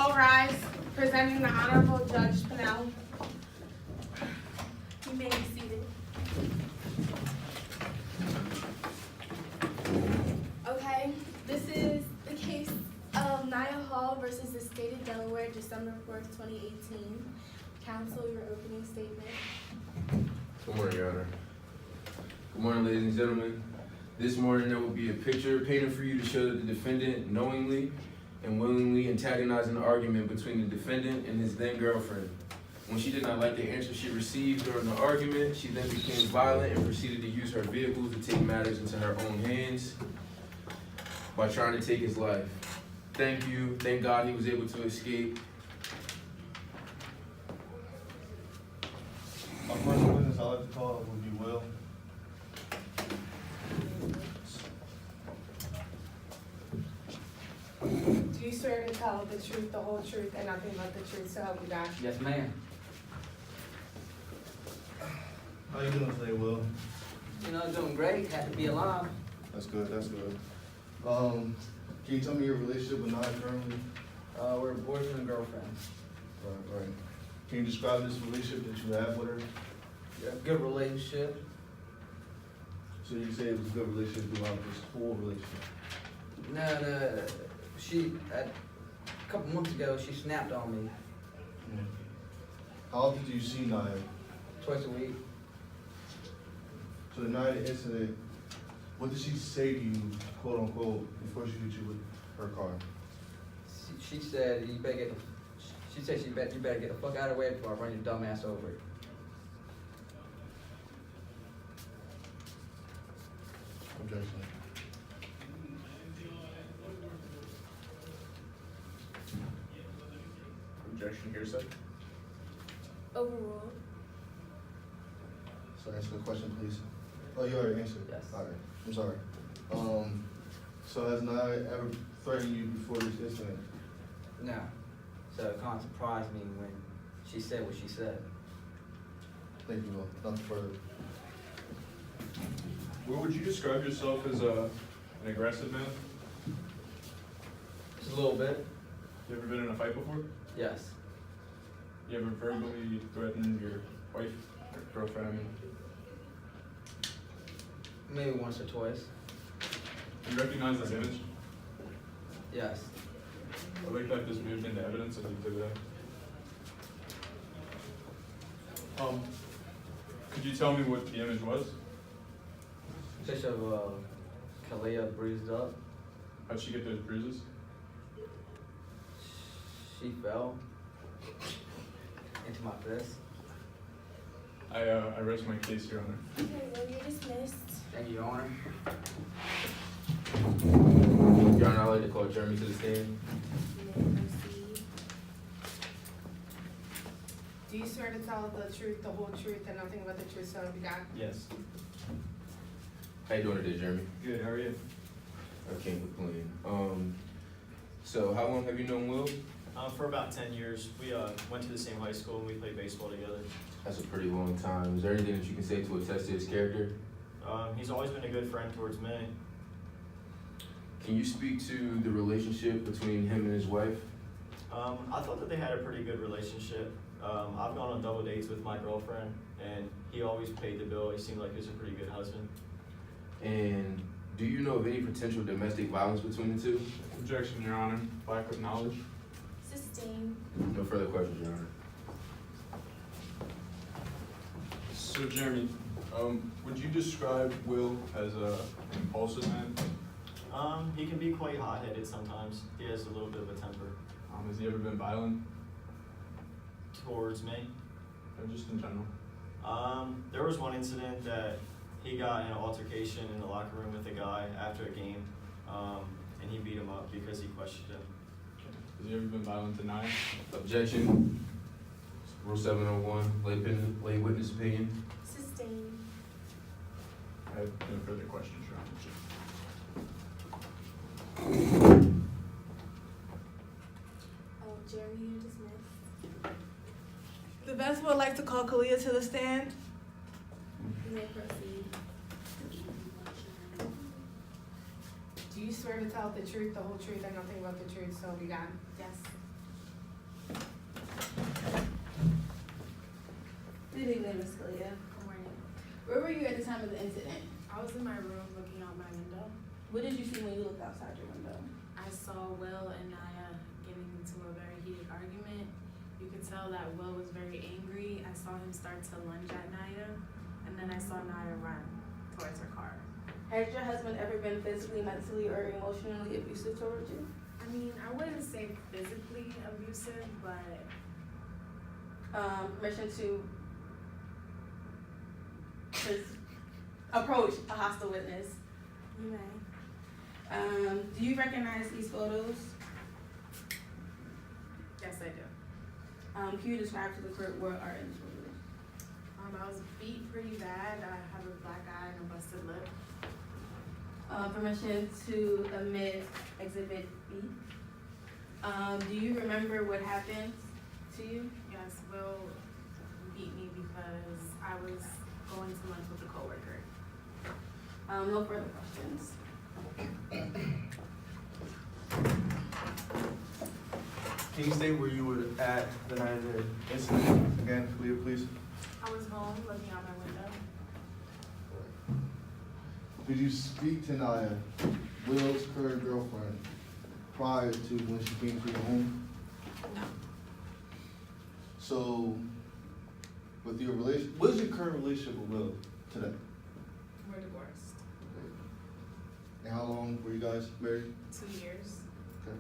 all rise, presenting the Honorable Judge Pinnell. You may be seated. Okay, this is the case of Nia Hall versus the State of Delaware, December 4th, 2018. Counsel, your opening statement. Good morning, Your Honor. Good morning, ladies and gentlemen. This morning there will be a picture painted for you to show that the defendant knowingly and willingly antagonized an argument between the defendant and his then girlfriend. When she did not like the answer she received during the argument, she then became violent and proceeded to use her vehicle to take matters into her own hands by trying to take his life. Thank you. Thank God he was able to escape. Our first witness I'd like to call would be Will. Do you swear to tell the truth, the whole truth, and nothing but the truth, so help you God? Yes, ma'am. How you doing today, Will? You know, doing great. Happy to be alive. That's good, that's good. Can you tell me your relationship with Nia currently? We're boyfriend and girlfriend. Right. Can you describe this relationship that you have with her? Yeah, good relationship. So you say it was a good relationship throughout this whole relationship? No, a couple months ago, she snapped on me How often do you see Nia? twice a week. So the night of the incident, what did she say to you, quote unquote, before she hit you with her car? She said, you better get the fuck out of the way before I run your dumb ass over. Objection. Objection, hearsay. Overruled. So answer the question, please. Oh, you already answered? Yes. All right, I'm sorry. So has Nia ever threatened you before this incident? No. So it kind of surprised me when she said what she said. Thank you, Will. Nothing further. Will, would you describe yourself as an aggressive man? Just a little bit. You ever been in a fight before? Yes. You ever verbally threatened your wife or girlfriend? I mean, Maybe once or twice. you recognize this image? Yes. I'd like that this moved into evidence as exhibit A. Could you tell me what the image was? Picture of Kalia bruised up. How'd she get those bruises? She fell into my fist. I rest my case, Your Honor. Okay, well, you're dismissed. Thank you, Your Honor. Your Honor, I'd like to call Jeremy to the stand. You may proceed. Do you swear to tell the truth, the whole truth, and nothing but the truth, so help you God? Yes. How you doing today, Jeremy? Good, how are you? I can't complain. So how long have you known Will? For about 10 years. We went to the same high school and we played baseball together. That's a pretty long time. Is there anything that you can say to attest to his character? He's always been a good friend towards me. Can you speak to the relationship between him and his wife? I thought that they had a pretty good relationship. I've gone on double dates with my girlfriend and he always paid the bill. He seemed like he was a pretty good husband. And do you know of any potential domestic violence between the two? Objection, Your Honor. Lack of knowledge. Sustained. No further questions, Your Honor. So, Jeremy, would you describe Will as an impulsive man? He can be quite hot-headed sometimes. He has a little bit of a temper Has he ever been violent? towards me. Or just in general? There was one incident that he got in an altercation in the locker room with a guy after a game, and he beat him up because he questioned him. Has he ever been violent to Nia? Objection. Rule 701, lay witness opinion. Sustained. I have no further questions, Your Honor. Oh, Jeremy, you're dismissed. The best would like to call Kalia to the stand. You may proceed. Do you swear to tell the truth, the whole truth, and nothing but the truth, so help you God? Yes. evening, Ms. Scalia. Good morning. Where were you at the time of the incident? I was in my room looking out my window. What did you see when you looked outside your window? I saw Will and Naya getting into a very heated argument. You could tell that Will was very angry. I saw him start to lunge at Naya, and then I saw Naya run towards her car. Has your husband ever been physically, mentally, or emotionally abusive towards you? I mean, I wouldn't say physically abusive, but Permission to approach a hostile witness. you may. Do you recognize these photos? Yes, I do. Can you describe to the court what are in these photos? I was beat pretty bad. I have a black eye and a busted lip. Permission to admit Exhibit B. Do you remember what happened to you? Yes, Will beat me because I was going to lunch with a coworker. No further questions. Can you state where you were at the night of the incident? Again, clear, please. I was home looking out my window. Did you speak to Naya, Will's current girlfriend, prior to when she came to your home? No. So, with your relation, what is your current relationship with Will today? We're divorced. And how long were you guys married? 2 years. Okay.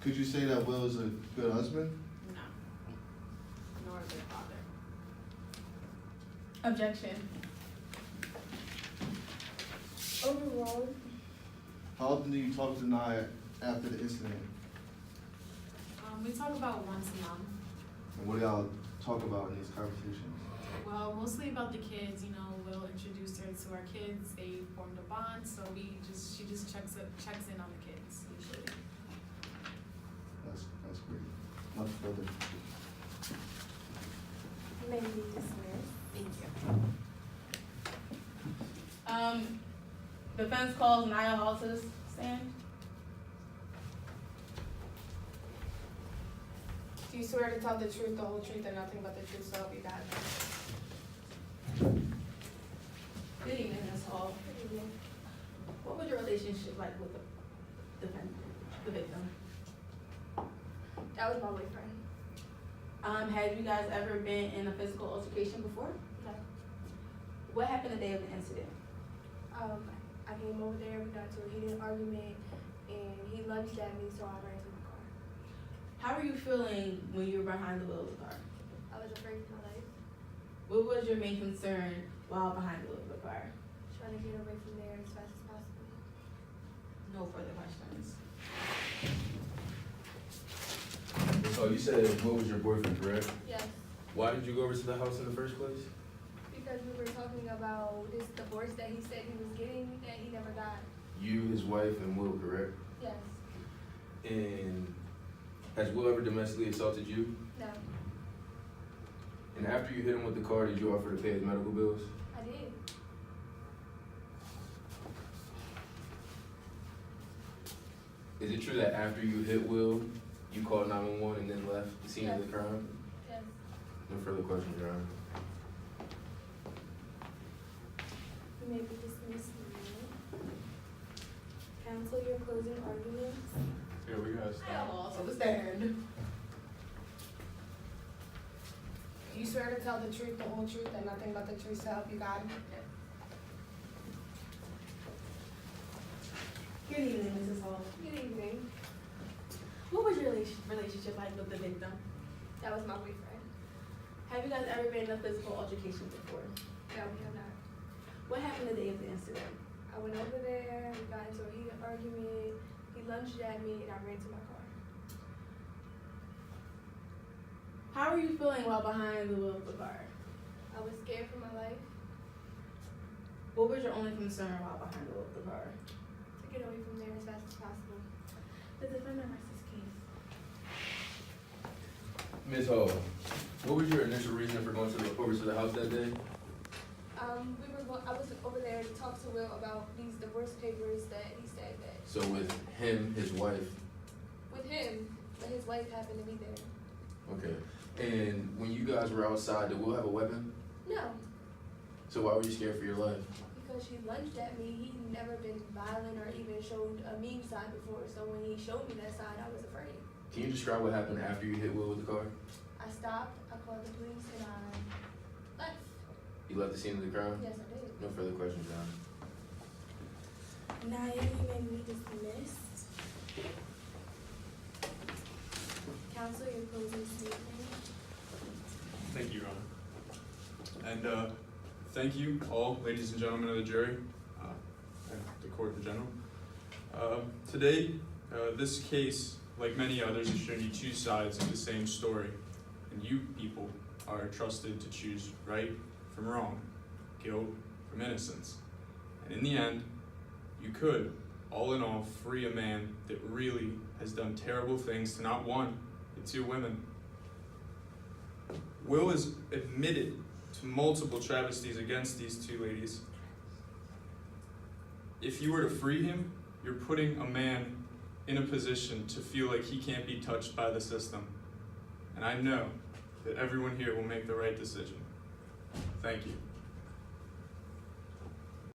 Could you say that Will is a good husband? No. Nor a good father. Objection. Overruled. How often do you talk to Naya after the incident? We talk about once a month. And what do y'all talk about in these conversations? Well, mostly about the kids. You know, Will introduced her to our kids. They formed a bond, so she just checks in on the kids usually. That's great. Much further. You may be dismissed. Thank you. Defense calls Naya Hall to the stand. Do you swear to tell the truth, the whole truth, and nothing but the truth, so help you God? Good evening, Ms. Hall. Good evening. What was your relationship like with the victim? That was my boyfriend. Had you guys ever been in a physical altercation before? No. What happened the day of the incident? I came over there, we got to a heated argument, and he lunged at me, so I ran to my car. How were you feeling when you were behind the wheel of the car? I was afraid for my life, What was your main concern while behind the wheel of the car? trying to get away from there as fast as possible. No further questions. So you said Will was your boyfriend, correct? Yes, Why did you go over to the house in the first place? because we were talking about this divorce that he said he was getting, that he never got. You, his wife, and Will, correct? Yes, And has Will ever domestically assaulted you? no, And after you hit him with the car, did you offer to pay his medical bills? I did. Is it true that after you hit Will, you called 911 and then left the scene of the crime? Yes, No further questions, Your Honor. you may be dismissed now. Counsel your closing arguments. Yeah, we gotta stop. Also the stand. Do you swear to tell the truth, the whole truth, and nothing but the truth, so help you God? Good evening, Mrs. Hall. Good evening, What was your relationship like with the victim? that was my boyfriend. Have you guys ever been in a physical altercation before? No, we have not. What happened the day of the incident? I went over there, we got into a heated argument, he lunged at me, and I ran to my car. How were you feeling while behind the wheel of the car? I was scared for my life, What was your only concern while behind the wheel of the car? to get away from there as fast as possible. The defendant rests his case. Ms. Hall, what was your initial reason for going over to the house that day? I was over there to talk to Will about these divorce papers that he said that So with him, his wife, with him, but his wife happened to be there. okay. And when you guys were outside, did Will have a weapon? No, So why were you scared for your life? because she lunged at me. He'd never been violent or even showed a mean side before. So when he showed me that side, I was afraid. Can you describe what happened after you hit Will with the car? I stopped, I called the police, and I left. You left the scene of the crime? Yes, I did. No further questions, John. Naya, you may be dismissed. Counsel, your closing statement. Thank you, Your Honor. And thank you all, ladies and gentlemen of the jury, and the court in general. Today, this case, like many others, is showing you two sides of the same story. And you people are trusted to choose right from wrong, guilt from innocence. And in the end, you could, all in all, free a man that really has done terrible things to not one, but two women. Will is admitted to multiple travesties against these two ladies. If you were to free him, you're putting a man in a position to feel like he can't be touched by the system. And I know that everyone here will make the right decision. Thank you.